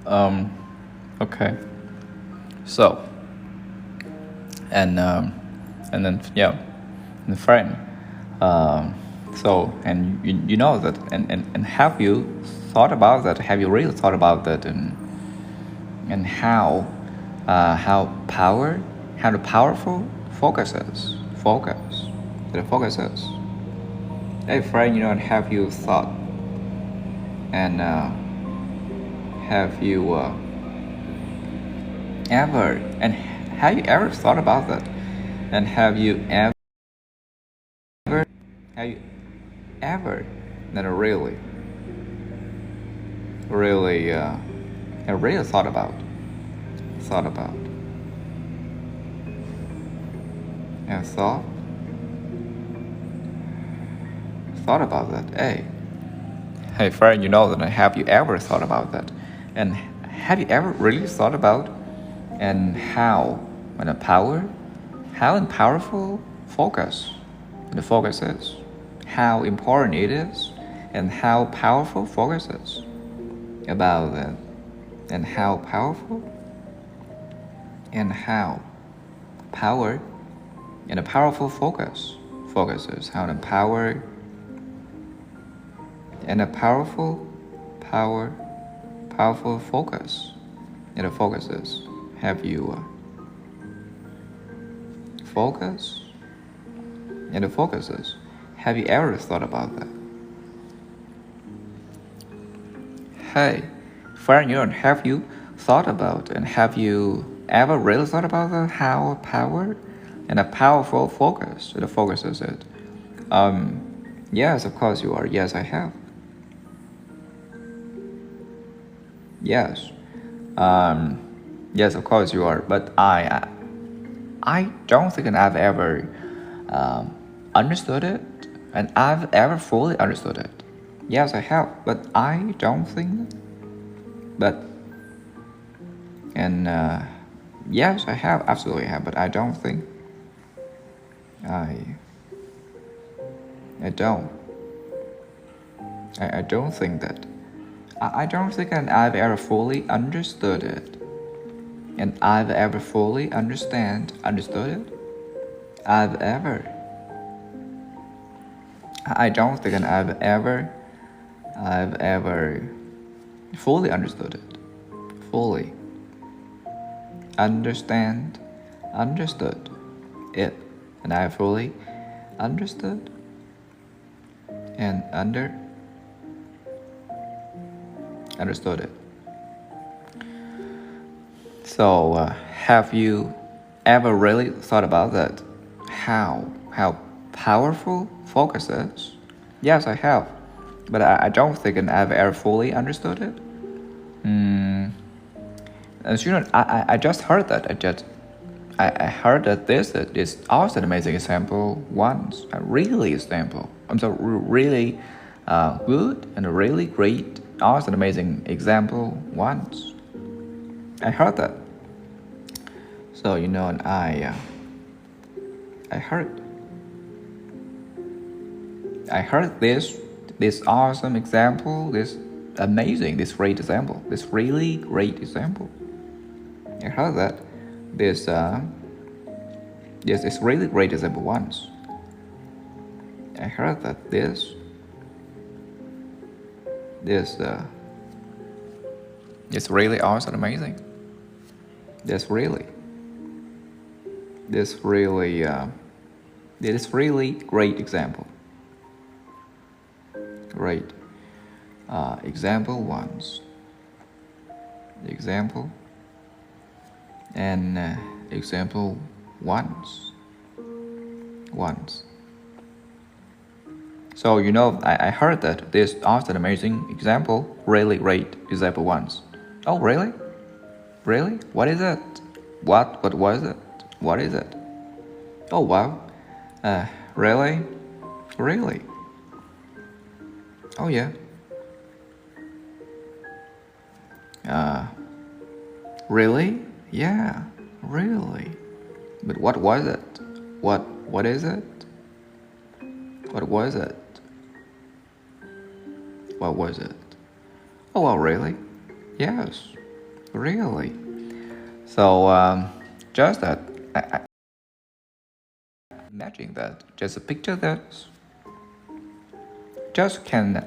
Um, okay. So, and um, and then yeah, and friend. And you know that, and have you thought about that? Have you really thought about that, and how the powerful focus is, the focus is. Hey friend, and have you thought, and have you ever, and have you ever thought about that, and have you ever that really really thought about and thought about that. Hey friend, that, have you ever thought about that, and have you ever really thought about, and how and the power, how and powerful the focus is, how important it is, and how powerful focus is about that, and how powerful, and how power and a powerful focuses, how the power and a powerful focus and the focuses, have you focus and the focuses, have you ever thought about that? Hey friend, have you thought about, and have you ever really thought about that, how a power and a powerful focus, the focuses it? Yes, of course you are. Yes, I have. Yes. Yes, of course you are. But I don't think that I've ever understood it, and I've ever fully understood it. Yes, I have, but I don't think. But and yes, I have, absolutely have, but I don't think. I I don't. I don't think that. I don't think that I've ever fully understood it. And I've ever fully understood it. I've ever. I don't think that I've ever fully understood it. Fully understood it. And I fully understood and understood it. So, have you ever really thought about that? How powerful focus is? Yes, I have, but I don't think I've ever fully understood it. As you know, I just heard that. I heard that this is also an amazing example once. A really example. I'm so really good and a really great, also an amazing example once. I heard that. So and I heard this awesome example, this amazing, this great example, this really great example. I heard that this this really great example once. I heard that this it's really awesome, amazing. This really great example. Great example once. The example And example once. So I heard that this awesome amazing example really rate example once. Oh really? Really? What is it? What was it? What is it? Oh wow. Really? Really? Oh yeah. Really? Yeah, really. But what was it? What is it? What was it? What was it? Oh well, really? Yes, really. So just that. Imagine that. Just picture that. Just can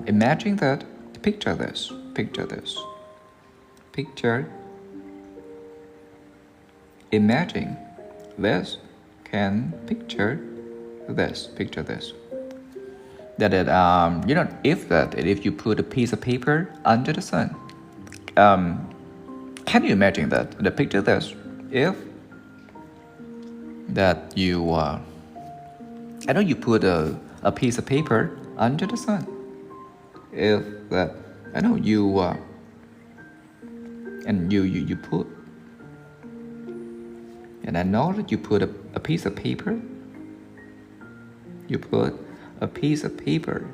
imagine that. Picture this. Picture this. Picture. Imagine this. Can picture this. Picture this. That it if you put a piece of paper under the sun, can you imagine that? The picture this. If that you I know you put a piece of paper under the sun. If that I know you and you put, and I know that you put a piece of paper. You put a piece of paper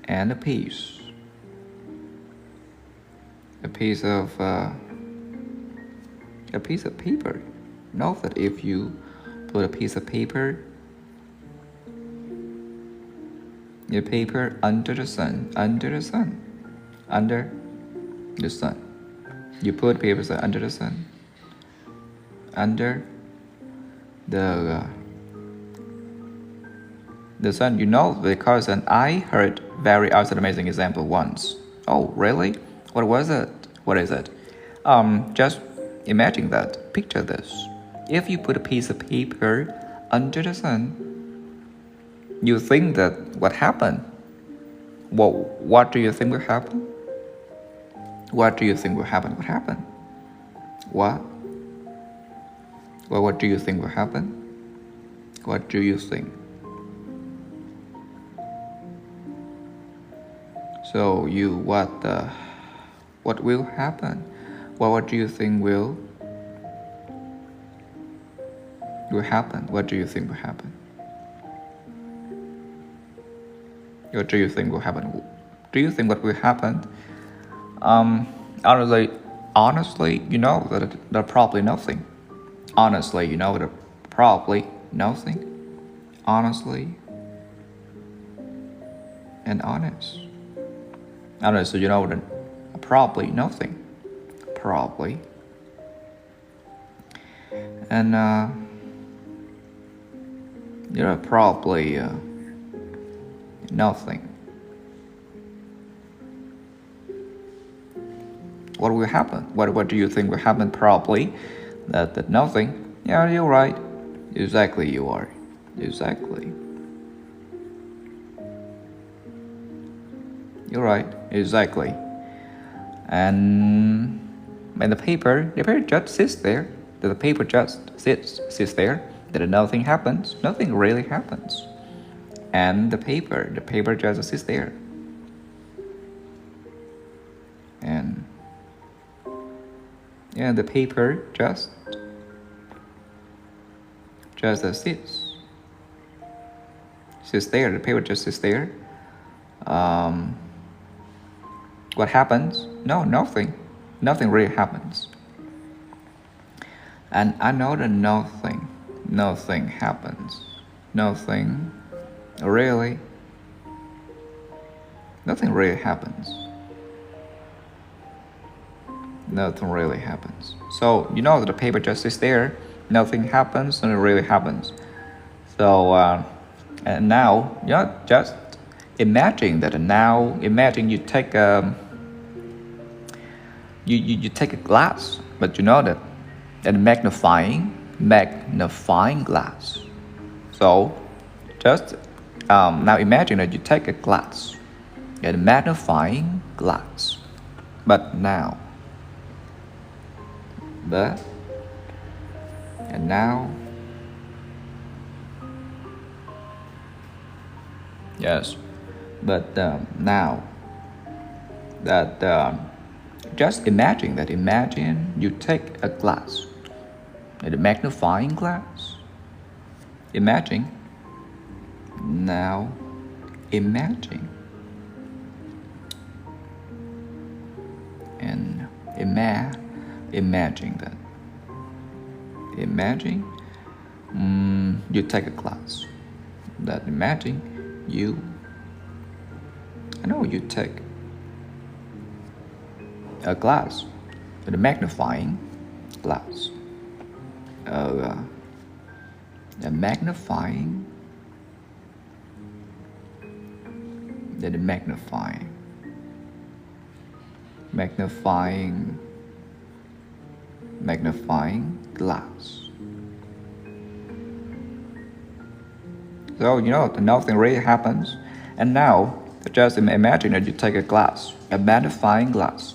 and a piece of paper. Know that if you put a piece of paper under the sun, you put paper under the sun, under the sun, because I heard very awesome amazing example once. Oh really? What was it? What is it? Just imagine that. Picture this. If you put a piece of paper under the sun, you think that what happened? Well, what do you think will happen? What do you think will happen? What happened? What? Well, what do you think will happen? What do you think? So what will happen? Well, what do you think will happen? What do you think will happen? What do you think will happen? Do you think what will happen? Honestly, that probably nothing. Honestly, that probably nothing. Honestly and honest. Honestly, that probably nothing. Probably. And probably nothing. What will happen? What do you think will happen? Probably that nothing. Yeah, you're right. Exactly, you are. Exactly. You're right. Exactly. And the paper just sits there. The paper just sits there. That nothing happens. Nothing really happens. And the paper just sits there. And the paper just sits there. The paper just sits there. What happens? No, nothing. Nothing really happens. And I know that nothing happens. Nothing really happens. Nothing really happens. So that the paper just sits there. Nothing happens. Nothing really happens. So and now just imagine that. Now imagine you take you take a glass, but that magnifying glass. So just now imagine that you take a glass, a magnifying glass, but now but, and now, yes, but now that just imagine you take a glass, a magnifying glass. Imagine. Now imagine. And imagine that. Imagine you take a glass. That imagine you take a glass, a magnifying glass, a magnifying, magnifying glass. So nothing really happens, and now just imagine that you take a glass, a magnifying glass,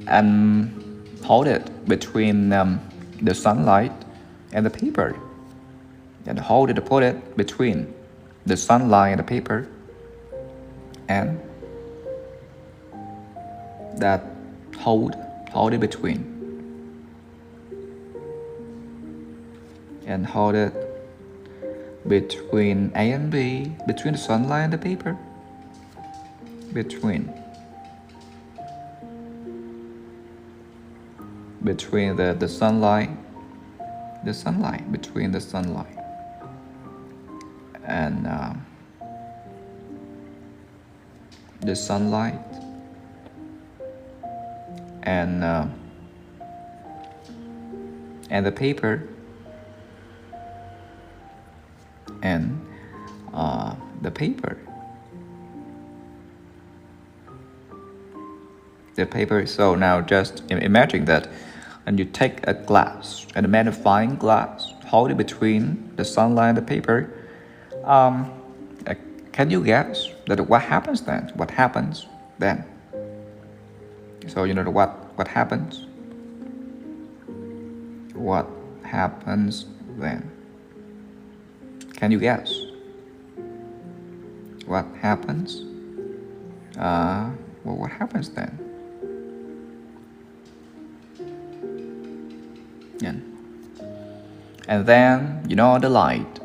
and hold it between the sunlight and the paper, and put it between the sunlight and the paper, and that hold it between, and hold it between A and B, between the sunlight and the paper, between the sunlight, between the sunlight and the sunlight and the paper, and the paper. So now just imagine that, and you take a glass, and a magnifying glass, hold it between the sunlight and the paper. Can you guess that what happens then? What happens then? So what happens? What happens then? Can you guess? What happens? What happens then? Yeah. And then the light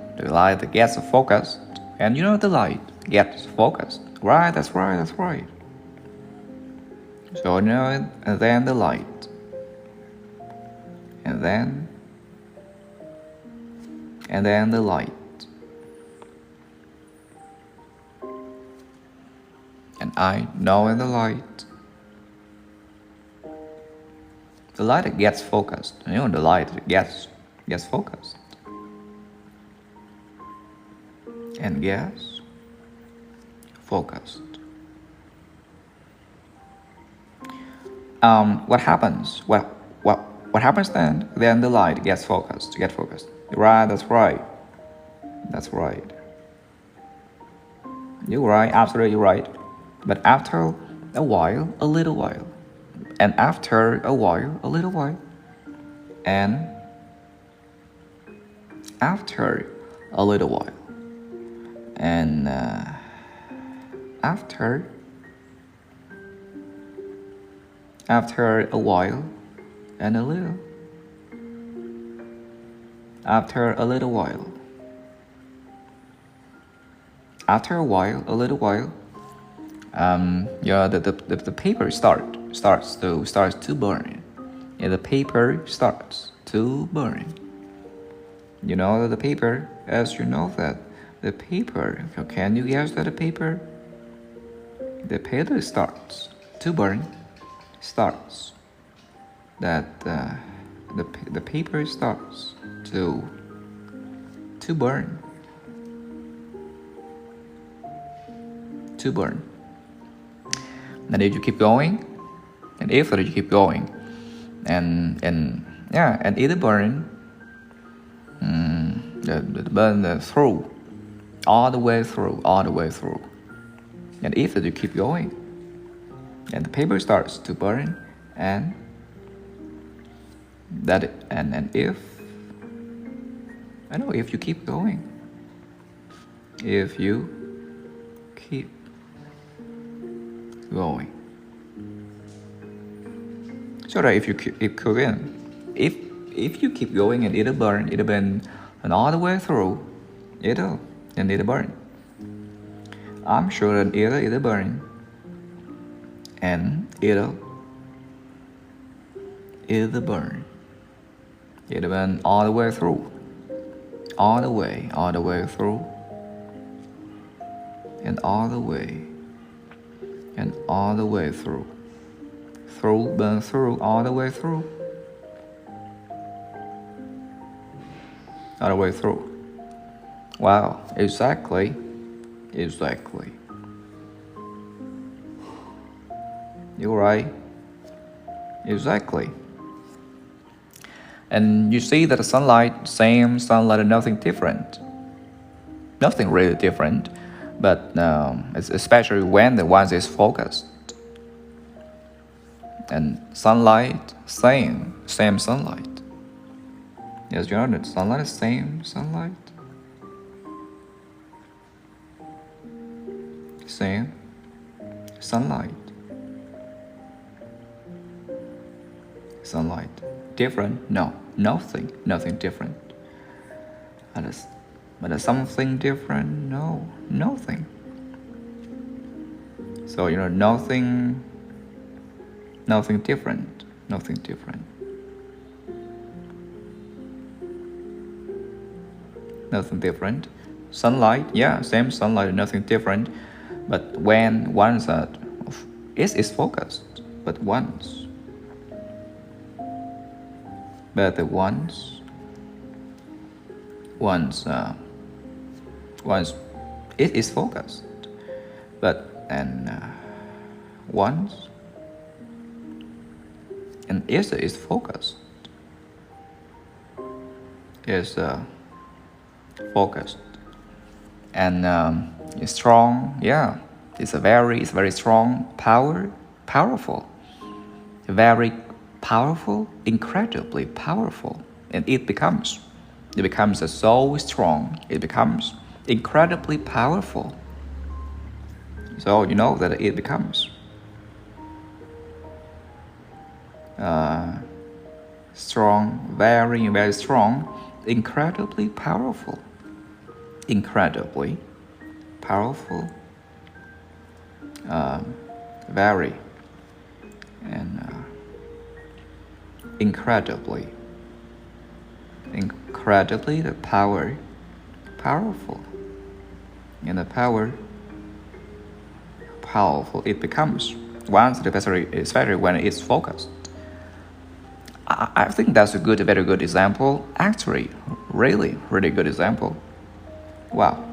gets focused, and the light gets focused. Right, that's right. So and then the light, and then the light, and I know in the light gets focused. The light gets focused and gets focused. What happens? What happens then? Then the light gets focused. Right, that's right. You're right, absolutely right. But after a while, a little while, and after a while, a little while, and after a little while, and after a while, and a little, after a little while, after a while, a little while, the paper starts to burn. Yeah, the paper starts to burn. That the paper, as you know that the paper, can you guess that the paper starts to burn, the paper starts to burn. And if you keep going, and either burn, burn through, all the way through. And if you keep going, and the paper starts to burn, and That and if I know if you keep going, if you keep going, so that if you keep cooking, if you keep going and it'll burn, and all the way through, it'll burn. I'm sure that it'll burn, and it'll burn. It'll burn all the way through, all the way through, and all the way through, burn through, all the way through, all the way through. Wow, exactly. You're right. Exactly. And you see that the sunlight, same sunlight, and nothing different. Nothing really different, but especially when the one is focused. And sunlight, same sunlight. Yes, you know that sunlight is same sunlight. Same sunlight. Sunlight. Different? No, nothing different. But something different? No, nothing. So you know, nothing different. Nothing different. Nothing different. Sunlight, yeah, same sunlight, nothing different. But when one's is focused, but once. But the once it is focused, but once and is focused, is focused, and it's strong. Yeah, it's very strong, powerful, very powerful, incredibly powerful, and it becomes so strong. It becomes incredibly powerful. So you know that it becomes strong, very strong, incredibly powerful, very and incredibly the powerful, and the powerful it becomes once, especially when it's focused. I think that's a very good example. Actually, really good example. Wow.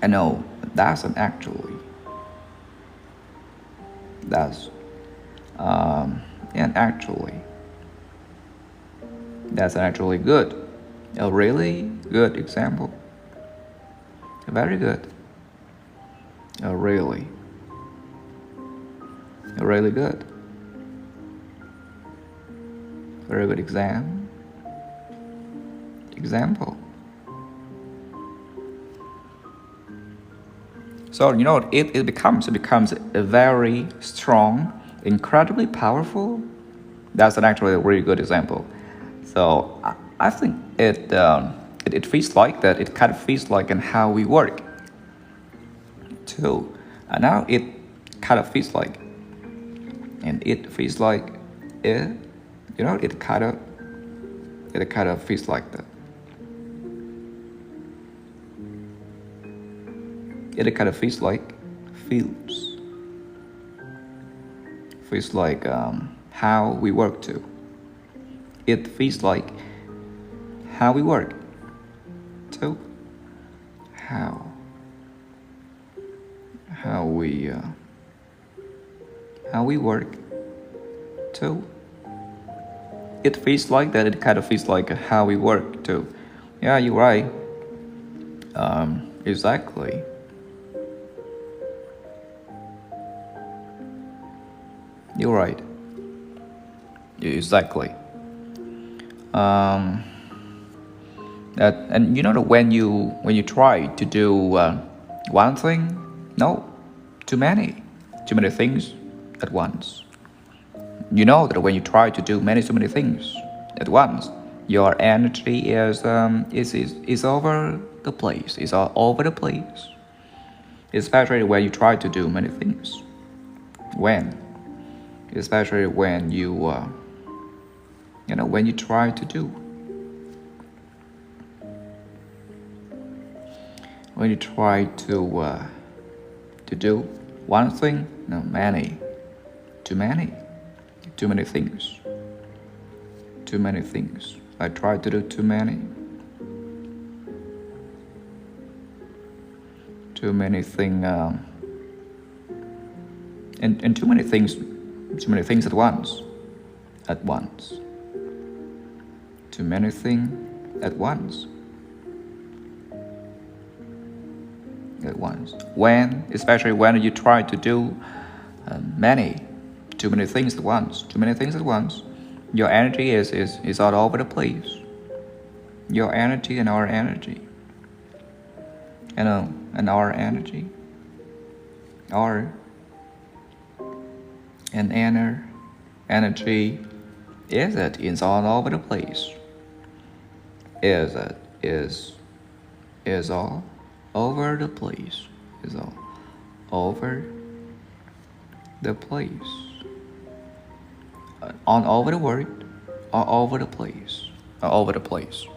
I know that's an actually. That's and actually. That's actually good. A really good example. Very good. A really good. Very good example. So you know it becomes a very strong, incredibly powerful. That's actually a really good example. So I think it feels like that. It kind of feels like in how we work too. And now it kind of feels like, and it feels like it. You know, it kind of feels like that. It kind of feels like how we work too. It feels like how we work too. How we work too. It feels like that. It kind of feels like how we work too. Yeah, you're right. Exactly. You're right. Exactly. Um, and you know that when you try to do one thing, no, too many things at once. You know that when you try to do so many things at once, your energy is over the place. Is all over the place. Especially when you try to do many things. Especially when when you try to do. When you try to do one thing, no, too many things. Too many things. I try to do too many. Too many things. And too many things at once. At once. Too many things at once. At once. Especially when you try to do too many things at once, your energy is all over the place. Your energy and our energy. And our energy. Energy is all over the place. Is all over the place. Is all over the place. All over the world. All over the place. All over the place.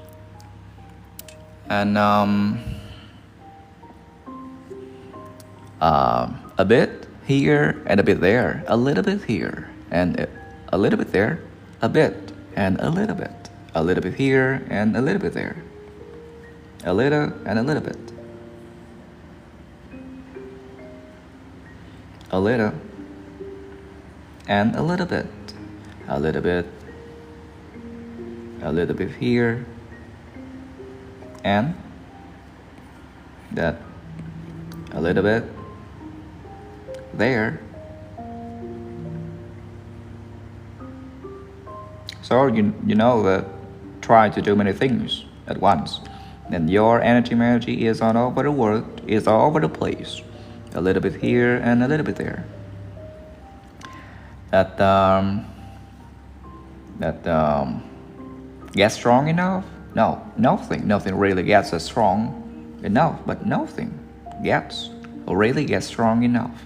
And a bit here and a bit there, a little bit here and a little bit there, a bit and a little bit here and a little bit there, a little and a little bit, a little and a little bit, a little bit here and that, a little bit there. So you know that try to do many things at once, and your energy is all over the world, is all over the place, a little bit here and a little bit there. That gets strong enough? No, nothing really gets as strong enough, but nothing really gets strong enough.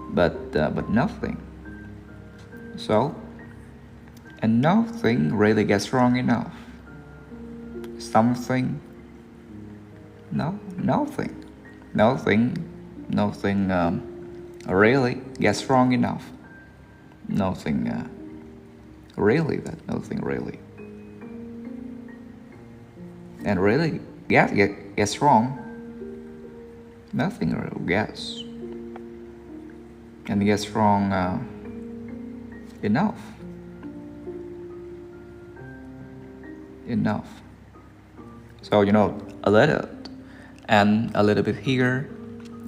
But nothing. So, and nothing really gets strong enough. Something. No, nothing really gets strong enough. Nothing really. And really get strong. Nothing really gets. And get strong enough. So a little and a little bit here,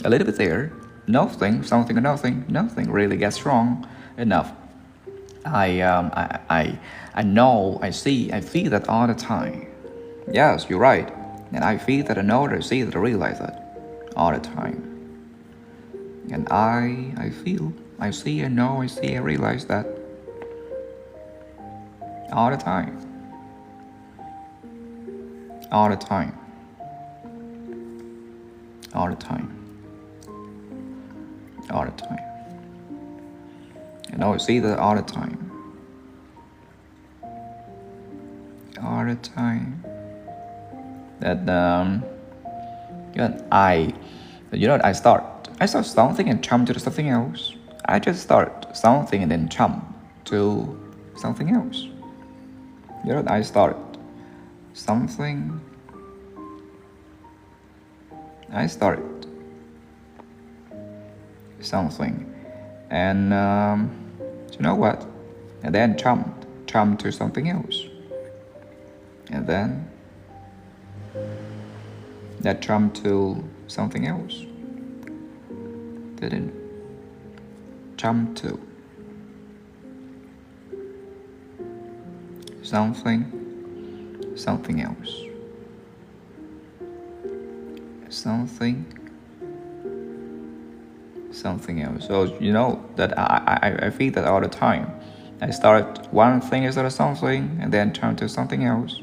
a little bit there. Nothing really gets strong enough. I know, I see, I feel that all the time. Yes, you're right. And I feel that, I know that, I see that, I realize that all the time. And I feel, I see, I know, I see, I realize that all the time. All the time. All the time. All the time. I know, I see that all the time. All the time. That I start something and jump to something else. I just start something and then jump to something else. I start something. I start something, and you know what? And then jump to something else, and then that jump to something else. Didn't jump to something else, something else. So you know that I feel that all the time. I start one thing is something and then turn to something else,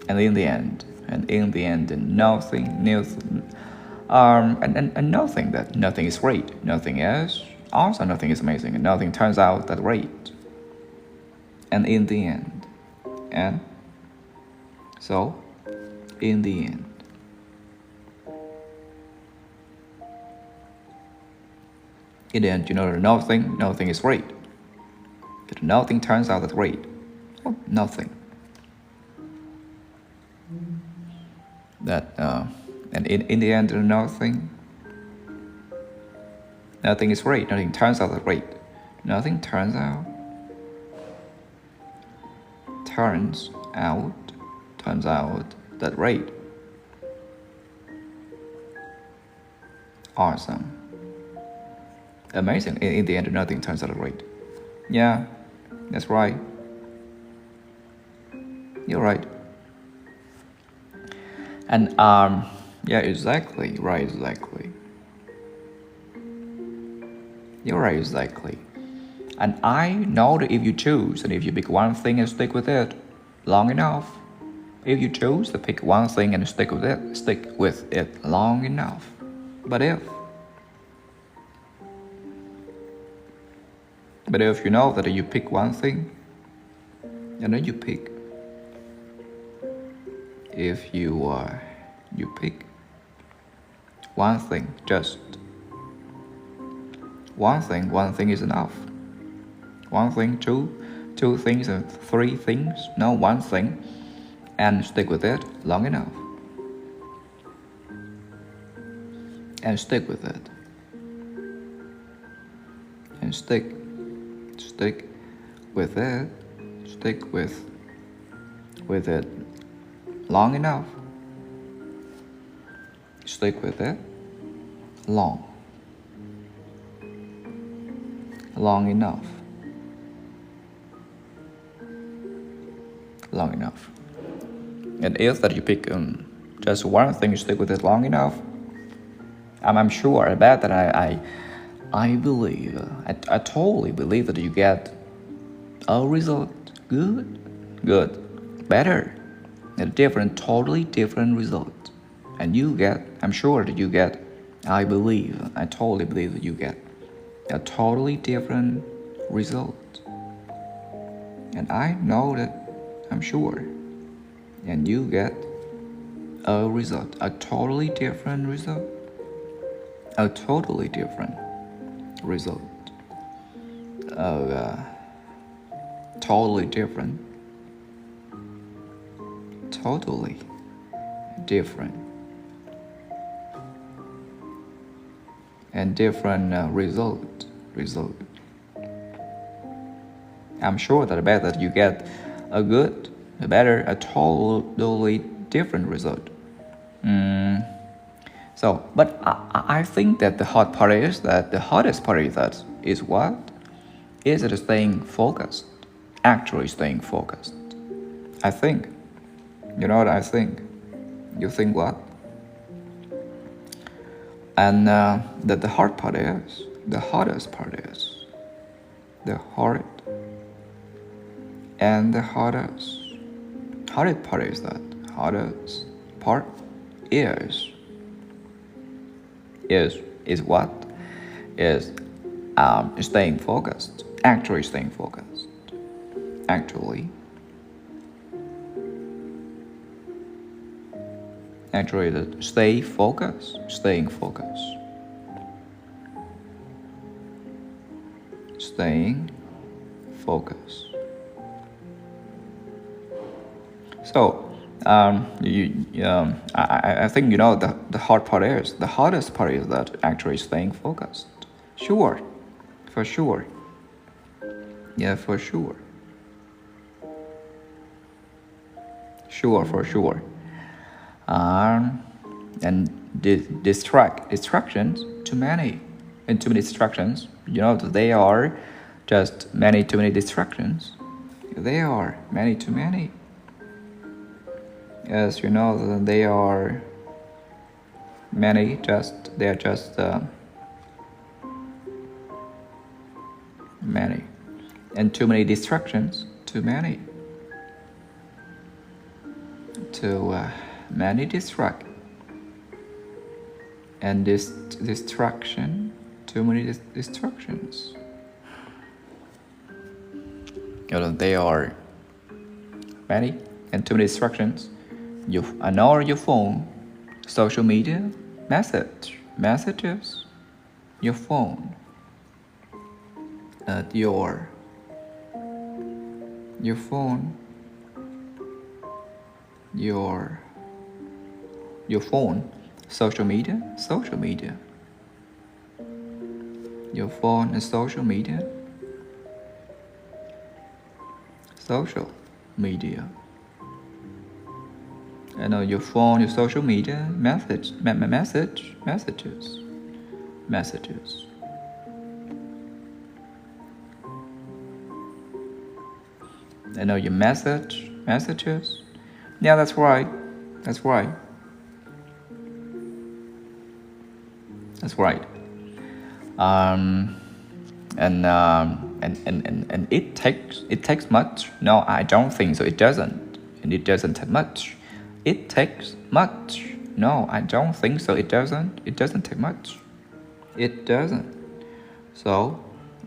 and in the end, nothing new. And nothing that nothing is great, nothing is also nothing is amazing, and nothing turns out that great. And in the end, and so in the end, you know, nothing is great. Nothing turns out that great. Oh, nothing. That and in the end, nothing is great. Nothing turns out that great. Nothing turns out that great. Awesome. Amazing. In the end, nothing turns out great. Yeah, that's right. You're right. And yeah, exactly. Right, exactly. You're right, exactly. And I know that if you choose and if you pick one thing and stick with it long enough, if you choose to pick one thing and stick with it long enough. But if you know that you pick one thing, and then you pick, if you pick one thing, just one thing is enough. One thing, two things, and three things. No, one thing, and stick with it long enough, and stick with it, and stick with it, stick with it long enough, stick with it long enough, and if that you pick just one thing, you stick with it long enough, I'm sure, I bet that I believe, I totally believe that you get a result good, better, a totally different result. And you get, I'm sure that you get, I totally believe that you get a totally different result. And I know that, I'm sure, and you get a result, a totally different result, a totally different result, totally different and different result. I'm sure that I bet that you get a good, a better, a totally different result. So, but I think that the hardest part is that is what? Is it staying focused? Actually staying focused. I think. You know what I think? You think what? And that the hardest part is that hardest part is what? Is staying focused. Actually staying focused. Actually, that staying focused. Staying focused. So, I think you know the hardest part is that actually staying focused. Sure, for sure. Yeah, for sure. For sure. And distractions, too many distractions. You know, they are just too many distractions. There are many, too many. Yes, you know, they are many, they are just many. And too many distractions, too many. Too many distract. And this distraction, too many distractions. You know, they are many and too many distractions. You ignore your phone, social media, messages, your phone, your phone, your phone, social media, your phone and social media, I know your phone, your social media, messages. I know your messages. Yeah, that's right. That's right. And it takes much. No, I don't think so. It doesn't, and it doesn't take much. It takes much. No, I don't think so. It doesn't. It doesn't take much. It doesn't. So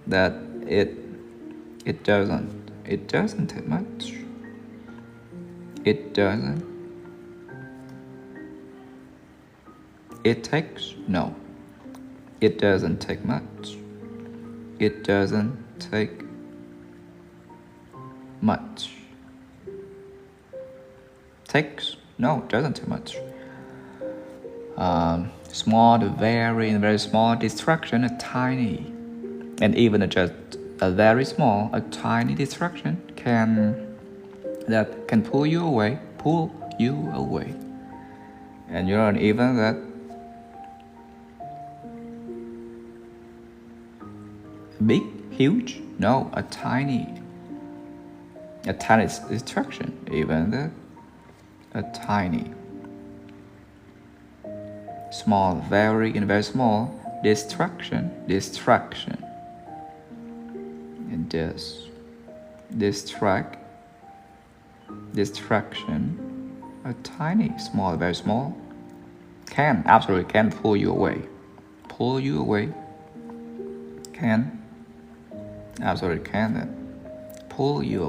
that it doesn't. It doesn't take much. It doesn't. It takes. No. It doesn't take much. It doesn't take much. Takes. No, it doesn't take much. Small, very small distraction, a tiny, and even just a very small, a tiny distraction can pull you away, and you're not even that big, huge. No, a tiny distraction, even that a tiny, small, very small distraction, and distraction, a tiny, small, very small, absolutely can pull you away, absolutely can that pull you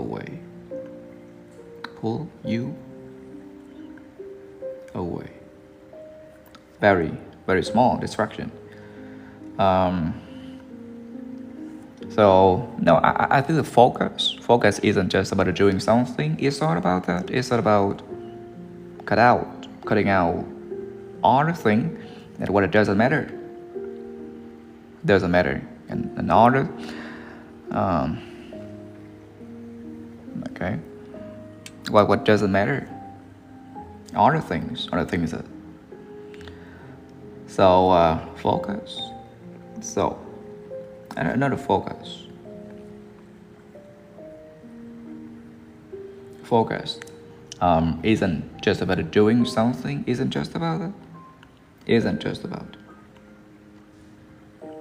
away, very, very small distraction. So no, I think the focus isn't just about doing something. It's not about that. It's not about cutting out all the things that what it doesn't matter. And all the okay, what doesn't matter, all the things that. So focus. So another focus. Isn't just about doing something. Isn't just about that.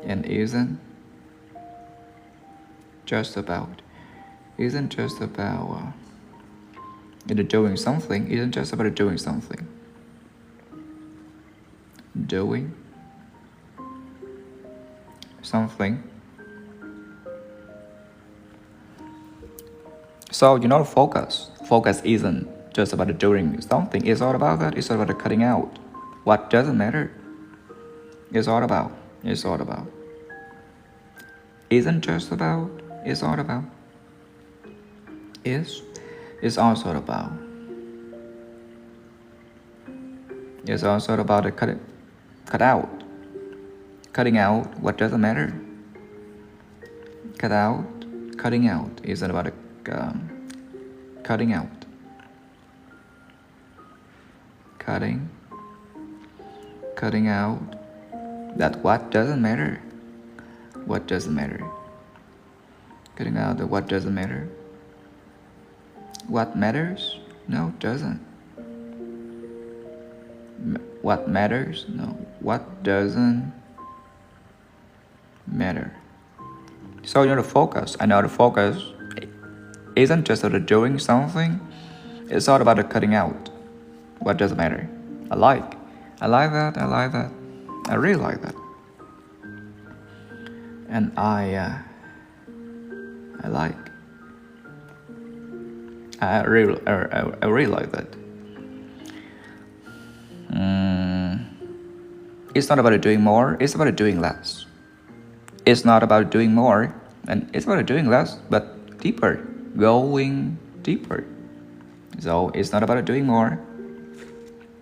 And isn't just about doing something. Isn't just about doing something. Doing something. So you know, focus isn't just about doing something. It's all about that. It's all about cutting out what doesn't matter. It's all about. Isn't just about. It's all about. It's also about. It's also about the cutting out what doesn't matter. Cutting out isn't about cutting out. Cutting out that what doesn't matter. Cutting out the what doesn't matter. what matters? No, doesn't. What matters? No. What doesn't matter? So you know the focus. I know the focus isn't just about doing something. It's all about the cutting out what doesn't matter. I like that. I really like that. And I really like that. It's not about doing more. It's about doing less. It's not about doing more, and it's about doing less, but deeper, going deeper. So it's not about doing more.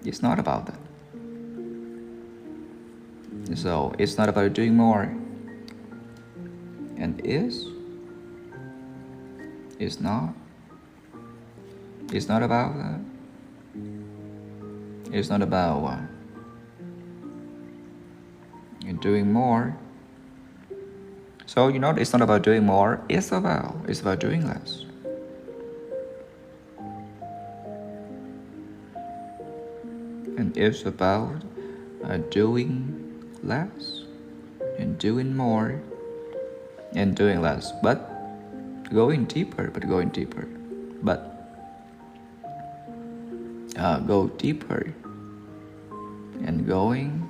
It's not about that. So it's not about doing more. And it's not about that. It's not about doing more. So you know it's not about doing more. It's about doing less. And it's about doing less and doing more and doing less, but going deeper, but go deeper and going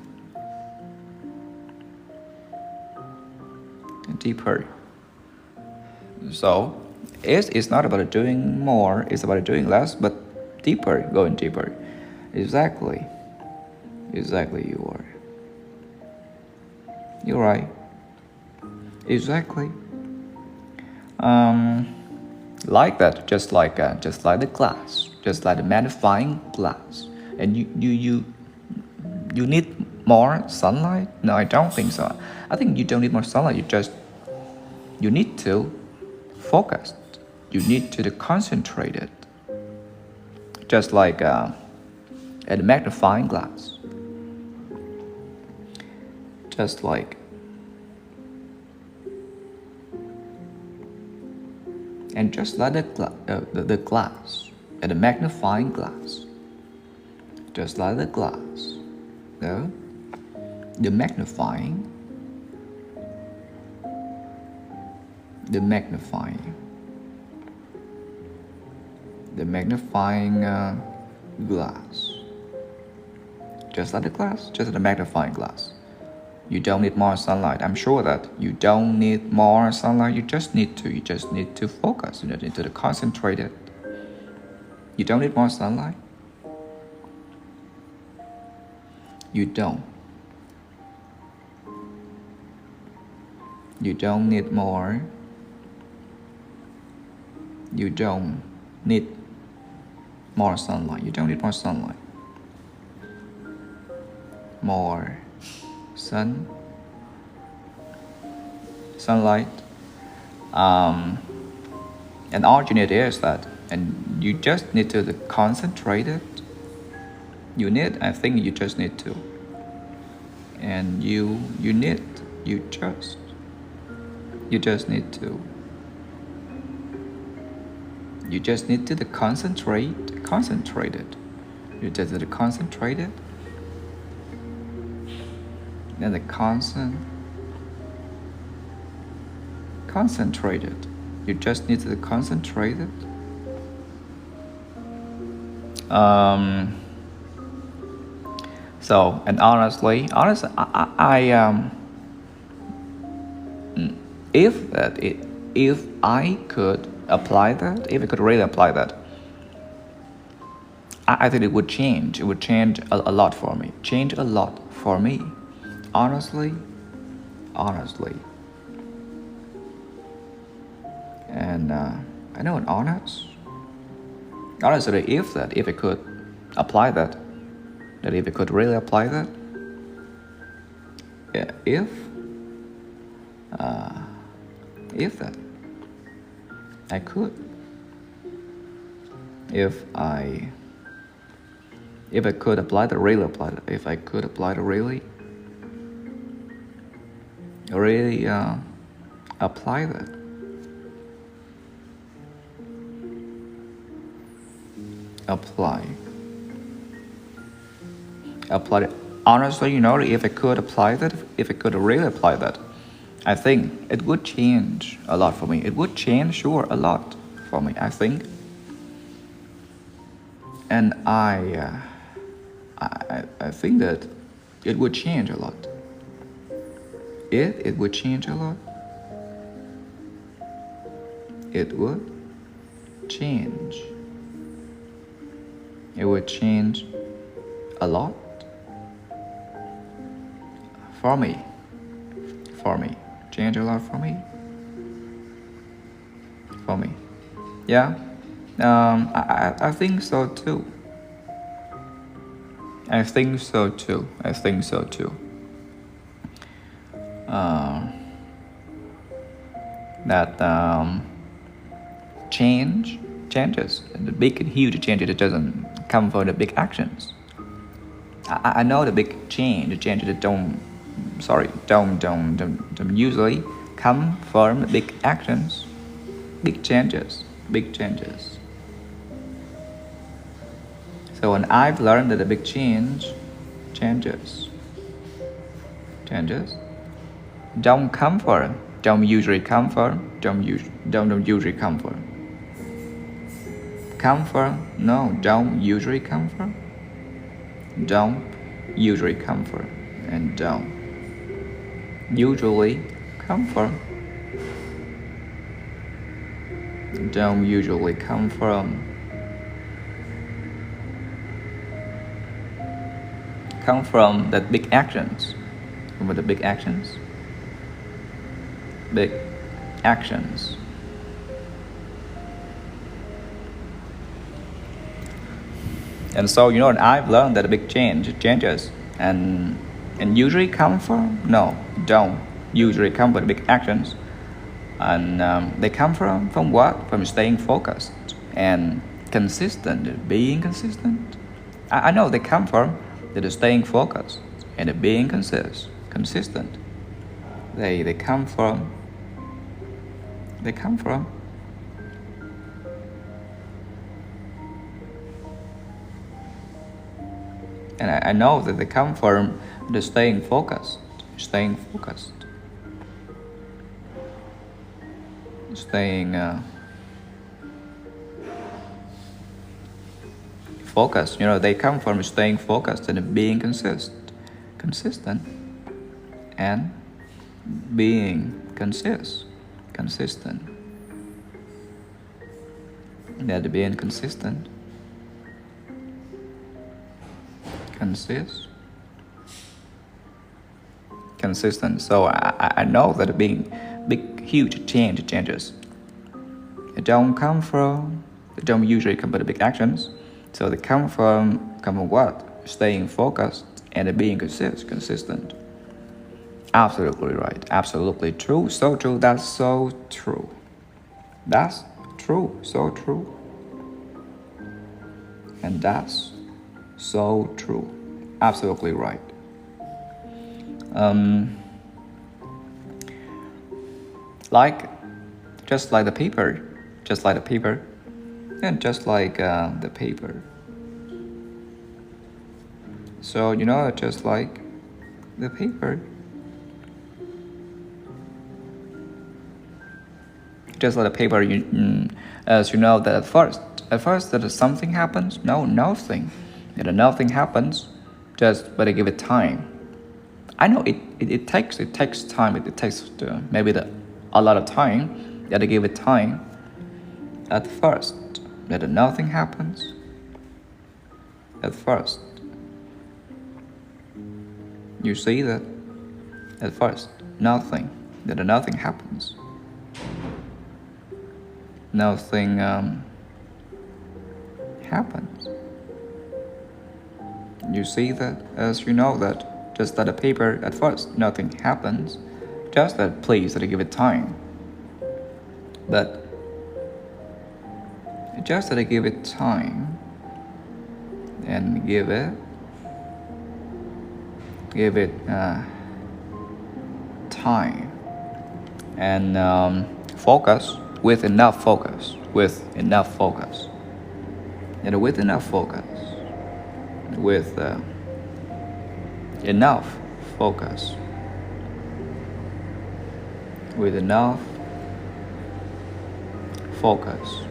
deeper. So it's not about doing more, it's about doing less, but deeper, going deeper. Exactly you are. You're right. Exactly. Like that, just like the glass, just like the magnifying glass. And you need more sunlight? No, I don't think so. I think you don't need more sunlight. You need to focus. You need to concentrate it. Just like a magnifying glass. Just like. And just like the glass, and the magnifying glass, just like the glass, the magnifying glass, just like the glass, just like the magnifying glass. You don't need more sunlight. I'm sure that you don't need more sunlight. You just need to focus. You need to concentrate it. You don't need more sunlight. You don't need more. You don't need more sunlight. You don't need more sunlight. More sunlight. And all you need is that, and you just need to concentrate it. I think you just need to. And you just need to. You just need to concentrate it. You just need to concentrate it. And concentrate it. You just need to concentrate it. So, and honestly, if I could apply that, if I could really apply that, I think it would change. It would change a lot for me. Honestly. And I know an honestly, if I could apply that if I could really apply that, if that I could, if I could apply that, really apply that, if I could apply that, really apply that, apply. Apply it. Honestly, if I could apply that, if I could really apply that, I think it would change a lot for me. It would change, sure, a lot for me, I think. And I think that it would change a lot. It would change a lot. It would change. It would change a lot for me. Change a lot for me. Yeah. I think so too. That changes, the big and huge changes, it doesn't come from the big actions. I know the big changes that don't usually come from big actions, big changes. So when I've learned that the big changes don't usually come from. Don't usually come from. Don't usually come from. Don't usually come from. And don't usually come from. Don't usually come from. Come from the big actions. Remember the big actions? Big actions. And so I've learned that the big changes and usually come from don't usually come from big actions, and they come from what? From staying focused and consistent, being consistent. I know they come from that staying focused and being consistent. They come from. And I know that they come from the staying focused. Staying focused. They come from staying focused and being consistent and being consistent. That being consistent. Consistent. So I know that being big, huge changes. They don't usually come from the big actions. So they come from what? Staying focused and being consistent. Absolutely right. Absolutely true. So true. That's so true. That's true. So true. And that's so true. Absolutely right. Just like the paper, and just like the paper. So just like the paper. Just like the paper, as you know that at first that something happens. Nothing. Nothing happens. Just but I give it time. I know it takes time. It takes maybe a lot of time. That I give it time. At first, that nothing happens. At first, you see that. At first, nothing happens. Nothing happens. You see that, as you know that, just like a paper at first, nothing happens. Just that, please, that I give it time. But just that I give it time and give it time and focus with enough focus. and with enough focus, with enough focus, with enough focus,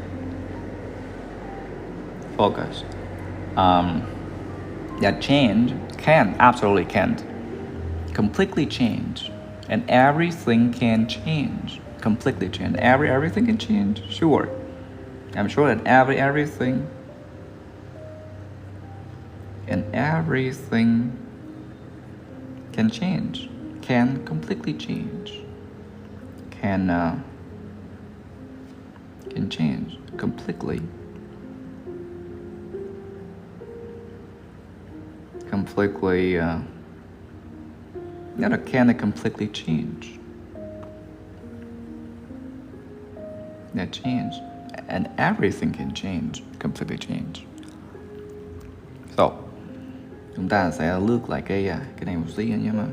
that change absolutely can't completely change, and everything can change, completely change. Everything can change, sure. I'm sure that everything can change, can completely change, can change completely, can completely change. That change, and everything can change, completely change. So, chúng ta sẽ lướt lại cái này một xí nhé mà.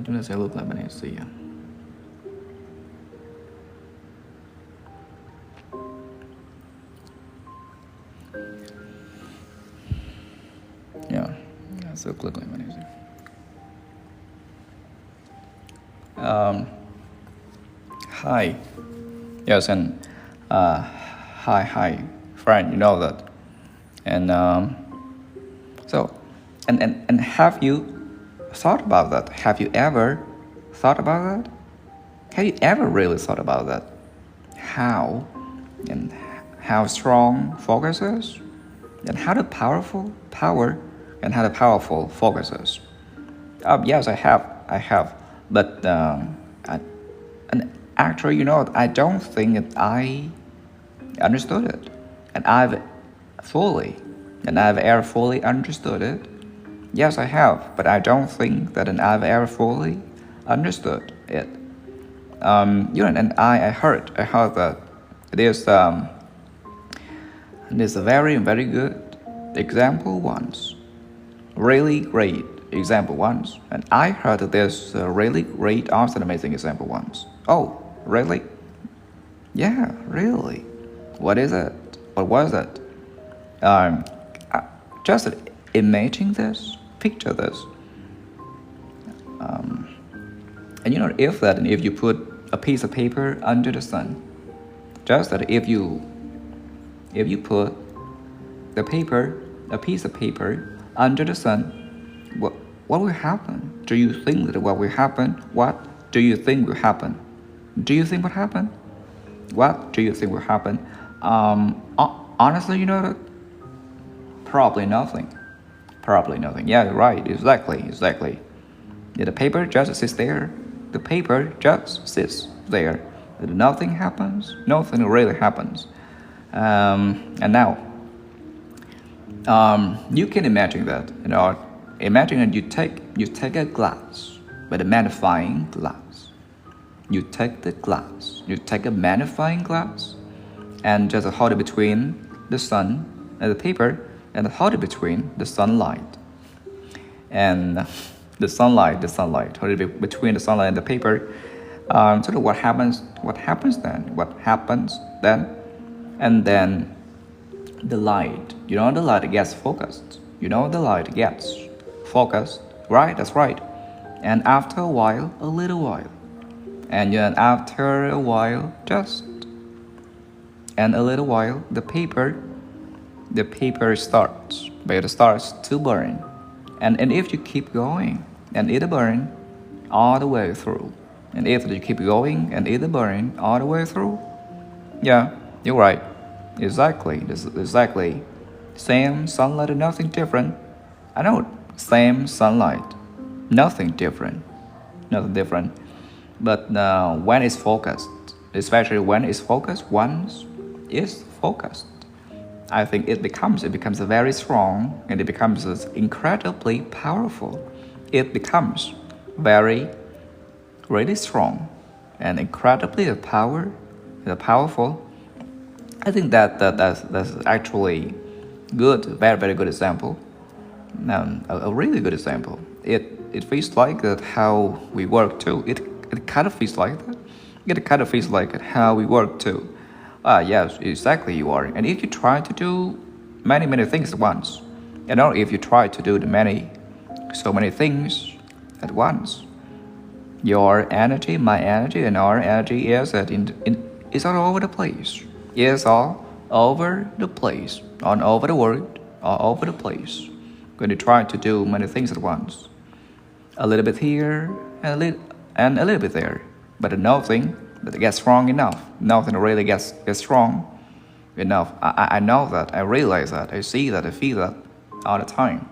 Chúng ta sẽ lướt lại bên này một xí. So click like manager. Hi. Yes, and hi, friend. You know that, and so, and have you thought about that? Have you ever thought about that? Have you ever really thought about that? How strong focus is, and how the powerful focus is. Yes, I have, but and actually, I don't think that I understood it, and I've ever fully understood it. Yes, I have, but I don't think that I've ever fully understood it. And I heard that there's a very, very good example once, really great example once, and I heard that there's a really great, awesome, amazing example once. Oh, really? Yeah, really. What is it? What was it? Just imagine this, picture this. And if you put a piece of paper under the sun, just that if you put a piece of paper under the sun, what will happen? Do you think that what will happen? What do you think will happen? Do you think what happened? What do you think will happen? Honestly, probably nothing. Yeah, right. Exactly. Yeah, the paper just sits there. The paper just sits there. Nothing happens. Nothing really happens. And now, you can imagine that. Imagine that you take a glass, but a magnifying glass. You take a magnifying glass, and just hold it between the sun and the paper, and hold it between the sunlight. And the sunlight, hold it between the sunlight and the paper. So what happens then? And then the light, the light gets focused. Right? That's right. And after a while, a little while. And then after a while, the paper starts to burn. And if you keep going, and it'll burn all the way through. And if you keep going, and it'll burn all the way through. Yeah, you're right. Exactly. Same sunlight and nothing different. I know, same sunlight, nothing different. But when it's focused, especially when it's focused, once it's focused, I think it becomes very strong, and it becomes incredibly powerful. It becomes really strong and incredibly powerful. I think that's actually good, very, very good example. A really good example. It feels like that how we work too. It kind of feels like that. It kind of feels like how we work too. Ah, yes, exactly you are. And if you try to do many things at once, and or if you try to do so many things at once, your energy, my energy, and our energy is all over the place. Is all over the place, all over the world, all over the place. When you try to do many things at once, a little bit here and a little bit there, but nothing that gets wrong enough. Nothing really gets wrong enough. I know that. I realize that. I see that. I feel that all the time.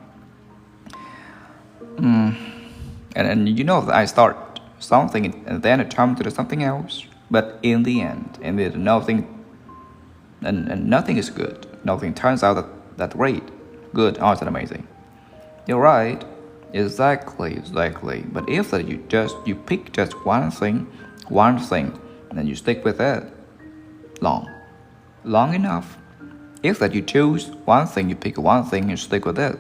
And you know that I start something and then I jump to something else. But in the end, nothing and nothing is good. Nothing turns out that great, good, awesome, amazing. You're right. Exactly. But if that you pick just one thing, and then you stick with it long enough. If that you choose one thing, you pick one thing and stick with it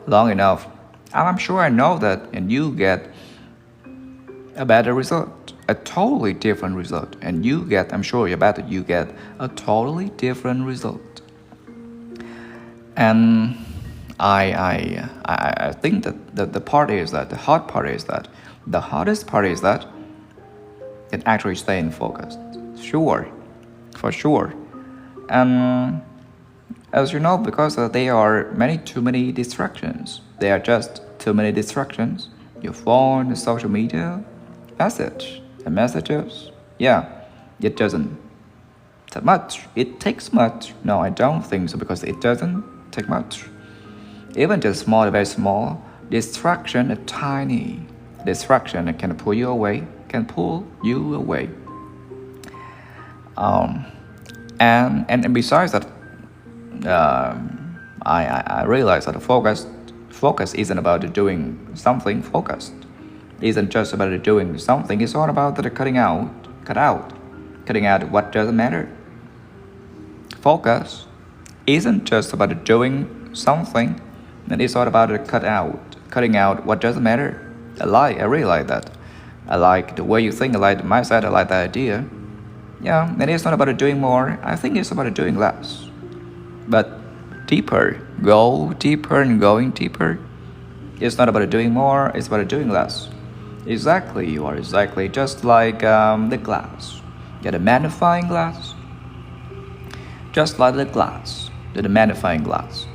long enough, I'm sure I know that, and you get a better result, a totally different result, and I'm sure you get a totally different result. And I think that the hardest part is that it actually staying focused. Sure, for sure. And as you know, because there are too many distractions. There are just too many distractions. Your phone, the social media, messages. Yeah, it doesn't take much. It takes much. No, I don't think so, because it doesn't take much. Even just small, very small distraction, a tiny distraction that can pull you away. And besides that, I realize that focus isn't about doing something focused. Isn't just about doing something. It's all about the cutting out what doesn't matter. Focus isn't just about doing something, and it's all about cutting out what doesn't matter. I really like that. I like the way you think. I like the mindset. I like the idea. Yeah, and it's not about doing more. I think it's about doing less. But go deeper and going deeper. It's not about doing more. It's about doing less. Exactly, you are exactly just like the glass. Get a magnifying glass. Just like the magnifying glass.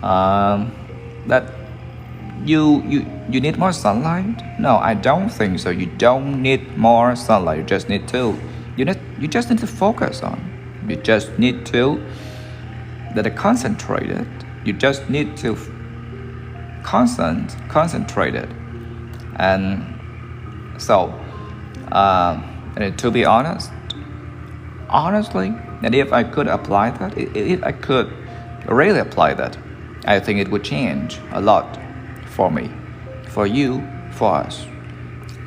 That you need more sunlight? No, I don't think so. You don't need more sunlight. You just need to focus on. You just need to concentrate it. You just need to concentrate it. And so, and to be honestly, and if I could apply that, if I could really apply that, I think it would change a lot for me, for you, for us.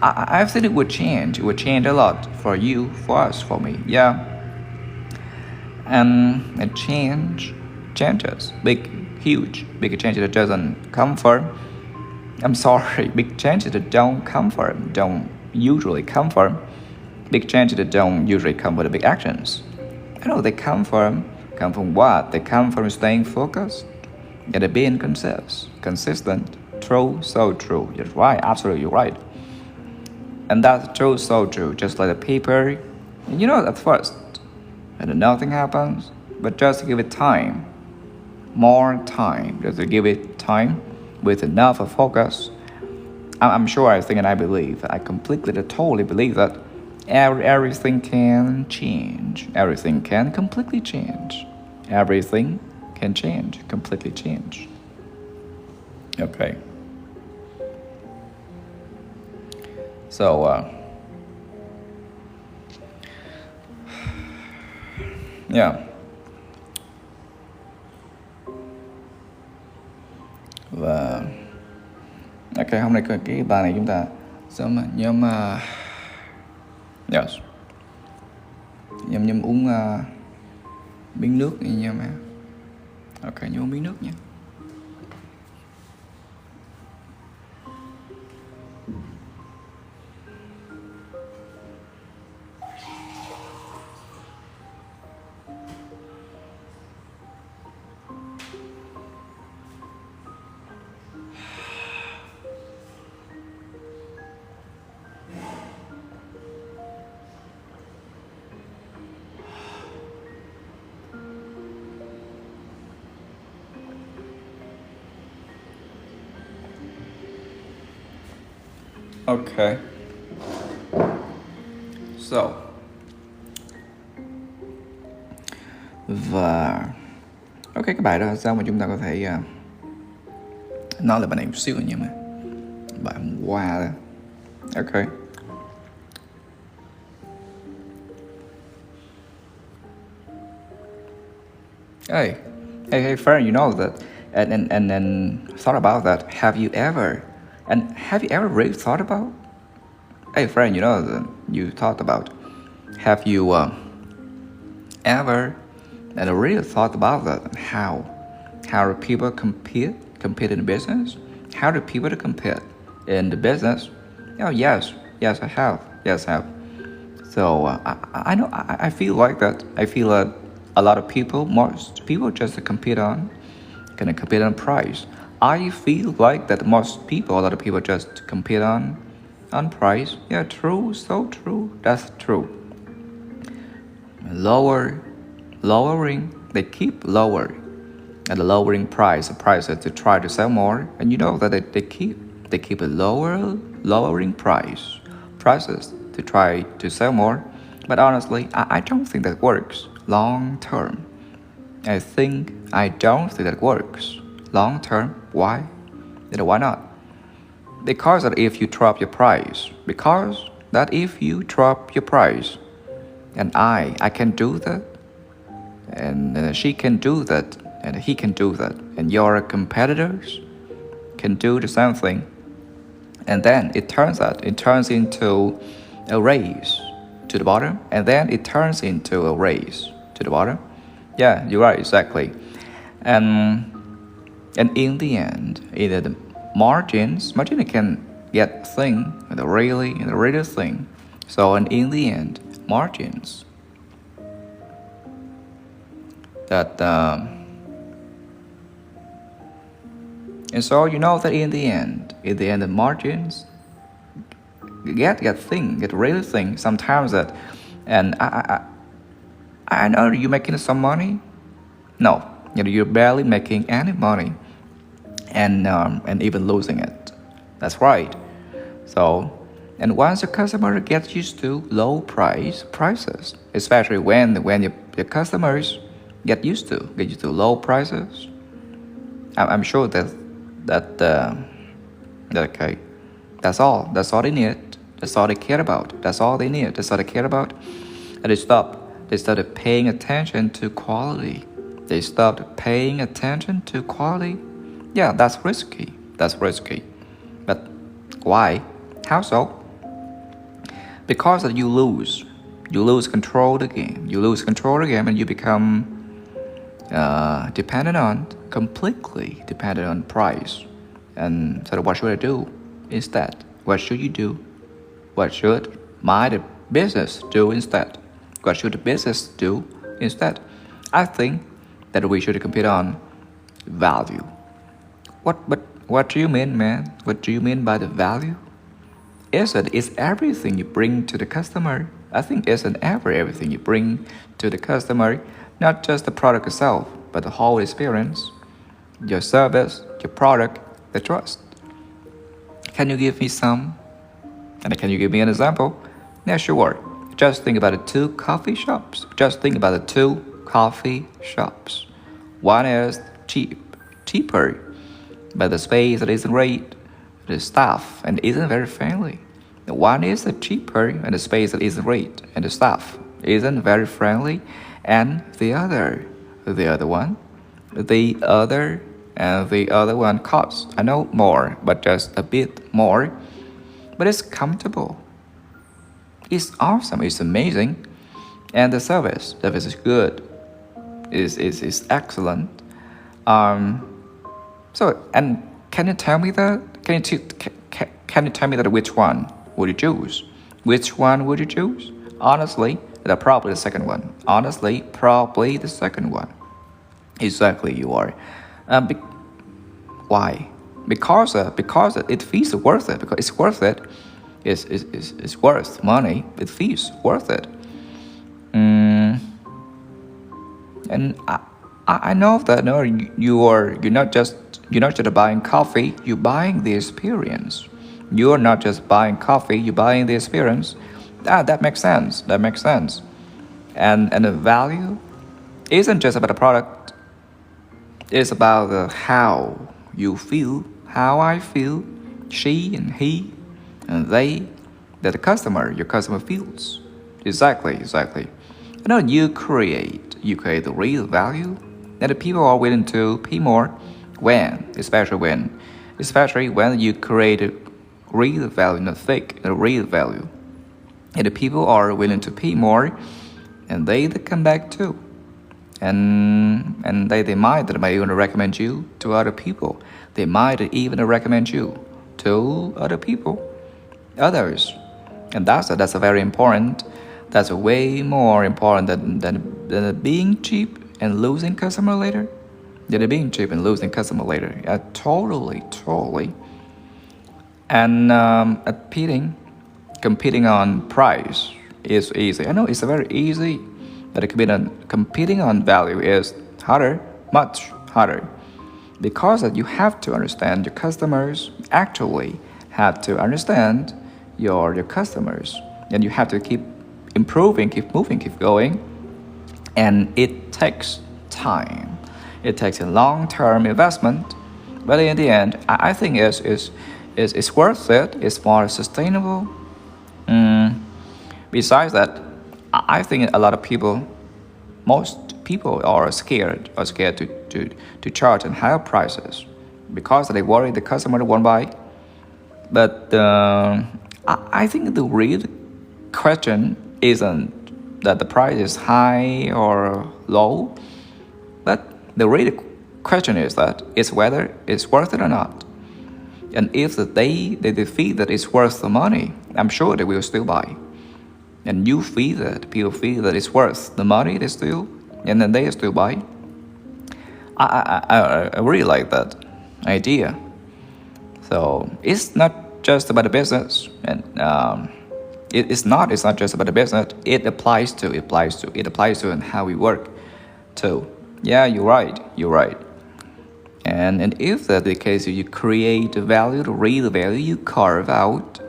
I think it would change. It would change a lot for you, for us, for me. Yeah. And a changes, huge changes that doesn't come from. I'm sorry, big changes that don't usually come from. Big changes that don't usually come with big actions. I know they come from what? They come from staying focused and being consistent. True, so true. You're right, absolutely right. And that's true, so true. Just like the paper, at first, and nothing happens, but just give it time, more time. Just to give it time with enough of focus. I'm sure, I think, and I believe, I completely, totally believe that everything can change. Everything can completely change. Everything can change, completely change. Okay. So, yeah. Và ok, hôm nay cái bài này chúng ta sẽ nhóm yes, nhóm uống miếng nước nha mà. Ok, nhóm uống miếng nước nha. Okay. So, và ok, cái bài đó sao mà chúng ta có thể nói là bài này một xíu nhưng mà bài hôm qua đó. Ok. Hey, friend, you know that, and thought about that. Have you ever really thought about? Hey, friend, you know that you thought about. Have you ever and really thought about that? How do people compete in business? How do people compete in the business? Oh, yes, I have. Yes, I have. So I know I feel like that. I feel that a lot of people, most people just compete on price. I feel like that most people, a lot of people just compete on price. Yeah, true, so true. That's true. Lowering, they keep lowering prices to try to sell more, and you know that they keep lowering prices to try to sell more. But honestly, I don't think that works long term. I don't think that works long term. Why? Why not? Because that if you drop your price, and I can do that, and she can do that, and he can do that, and your competitors can do the same thing, and then it turns into a race to the bottom, and then it turns into a race to the bottom. Yeah, you're right, exactly. And in the end, either the margin can get thing, the really thing. So, and in the end, margins that and so you know that in the end, the margins get really thing. Sometimes that, and I know you're making some money. No, you're barely making any money, and even losing it. That's right. So, and once the customer gets used to low prices, especially when your customers get used to low prices, I'm sure that okay, that's all they need. That's all they care about. That's all they need. That's all they care about. And they started paying attention to quality. They stopped paying attention to quality. Yeah, that's risky. But why? How so? Because that you lose control of the game. And you become completely dependent on price. And so what should I do instead? What should you do? What should my business do instead? What should the business do instead? I think that we should compete on value. What do you mean, man? What do you mean by the value? Is everything you bring to the customer? I think isn't everything you bring to the customer, not just the product itself, but the whole experience, your service, your product, the trust. Can you give me some? And can you give me an example? Yeah, sure. Just think about the two coffee shops. One is cheaper, but the space isn't great, the staff and isn't very friendly. The one is cheaper and the space isn't great, and the staff isn't very friendly. And the other one costs, I know, more, but just a bit more. But it's comfortable. It's awesome. It's amazing, and the service is good. Is excellent. So, and can you tell me that? Can you tell me that which one would you choose? Honestly, probably the second one. Exactly, you are. Why? Because it feels worth it. Because it's worth it. It's worth money. It feels worth it. And I know that you're not just buying coffee. You're buying the experience. You're not just buying coffee, you're buying the experience. That makes sense. That makes sense. And the value isn't just about the product. It's about how you feel, how I feel, she and he and they, that the customer, your customer feels. Exactly. You create the real value that the people are willing to pay more especially when you create a real value, not fake, a real value. And the people are willing to pay more, and they come back too. And they might even recommend you to other people. They might even recommend you to other people, others. And that's a very important. That's way more important than being cheap and losing customer later. Being cheap and losing customer later. Yeah, totally. And competing on price is easy. I know it's very easy, but competing on value is harder, much harder, because you have to understand your customers. Actually, have to understand your customers, and you have to keep improving, keep moving, keep going, and it takes time. It takes a long-term investment, but in the end, I think it's worth it. It's more sustainable. Besides that, I think a lot of people, most people are scared to charge and higher prices because they worry the customer won't buy. But I think the real question isn't that the price is high or low, but the real question is that it's whether it's worth it or not. And if they feel that it's worth the money, I'm sure they will still buy. And you feel that, people feel that it's worth the money, and then they still buy. I really like that idea. So it's not just about the business, and it's not just about the business. It applies to and how we work too. Yeah, you're right. And if that's the case, you create the value, the real value, you carve out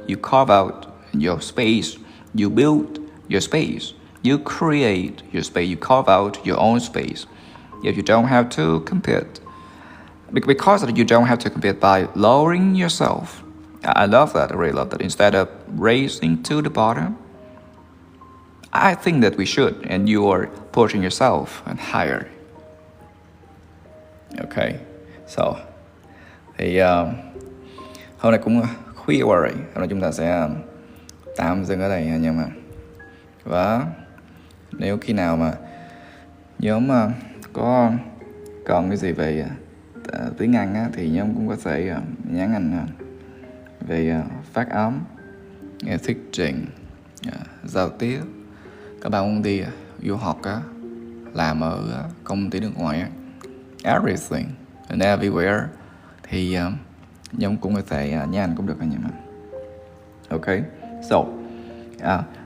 your space, you build your space, you create your space, you carve out your own space. If you don't have to compete, because you don't have to compete by lowering yourself. I love that, I really love that. Instead of raising to the bottom, I think that we should, and you are pushing yourself and higher. Okay. So, thì hôm nay cũng khuya quá rồi. Hôm nay chúng ta sẽ tạm dừng ở đây anh em ạ. Và nếu khi nào mà nhóm có còn cái gì về tiếng Anh á, thì nhóm cũng có thể nhắn anh về phát âm, thuyết trình, giao tiếp. Các bạn muốn đi du học á, làm ở công ty nước ngoài á, everything and everywhere, thì nhóm cũng có thể nhắn anh cũng được anh em ạ. Ok, so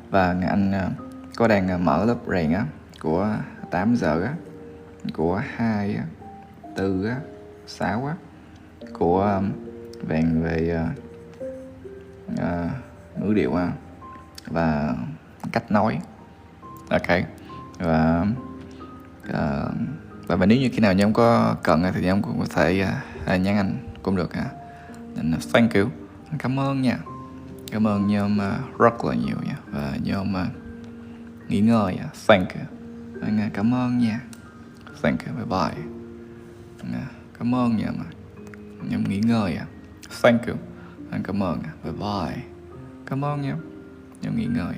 và anh có đang mở lớp rèn á của 8 giờ á, của 2 á, 4 á, 6 á, của rèn về ngữ điệu á và cách nói. Ok, và nếu như khi nào nhóm có cần thì nhóm cũng có thể nhắn anh cũng được ha. Nên thank you, cảm ơn nha, cảm ơn nhóm rất là nhiều nha, và nhóm nghỉ ngơi nha. Thank you, anh cảm ơn nha, thank you, bye bye, cảm ơn nha, mà nhóm nghỉ ngơi à, thank you, anh cảm ơn, bye bye, cảm ơn nhóm nghỉ ngơi.